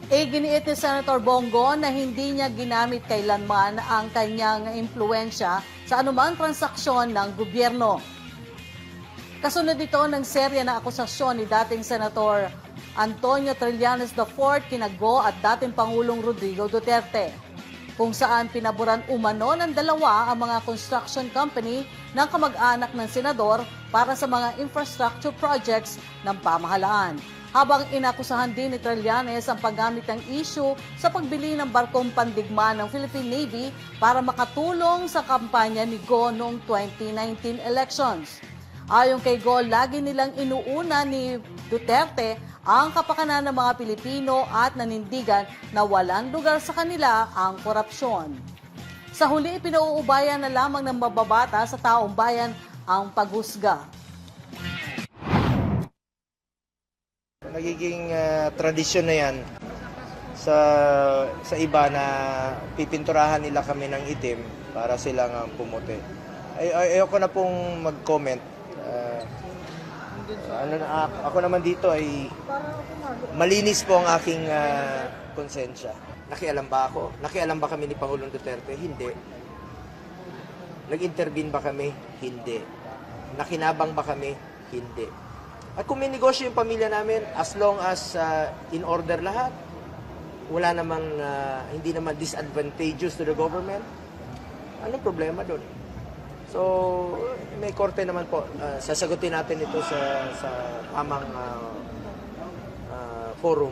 Giniit ni Senator Bongo na hindi niya ginamit kailanman ang kanyang impluensya sa anumang transaksyon ng gobyerno. Kasunod ito ng serye na akusasyon ni dating Senator Antonio Trillanes IV kina Go at dating Pangulong Rodrigo Duterte, kung saan pinaboran umano ng dalawa ang mga construction company ng kamag-anak ng senador para sa mga infrastructure projects ng pamahalaan. Habang inakusahan din ni Trillanes ang paggamit ng issue sa pagbili ng barkong pandigma ng Philippine Navy para makatulong sa kampanya ni Go noong 2019 elections. Ayon kay Go, lagi nilang inuuna ni Duterte ang kapakanan ng mga Pilipino at nanindigan na walang lugar sa kanila ang korupsyon. Sa huli, pinauubayan na lamang ng mababata sa taong bayan ang paghusga. Nagiging tradisyon na yan sa iba na pipinturahan nila kami ng itim para silang pumuti. Ayoko na pong mag-comment. Ako naman dito ay malinis po ang aking konsensya. Nakialam ba ako? Nakialam ba kami ni Pangulong Duterte? Hindi. Nag-intervene ba kami? Hindi. Nakinabang ba kami? Hindi. At kung may negosyo yung pamilya namin, as long as in order lahat, wala namang, hindi naman disadvantageous to the government, anong problema doon? So, may korte naman po. Sasagutin natin ito sa tamang forum.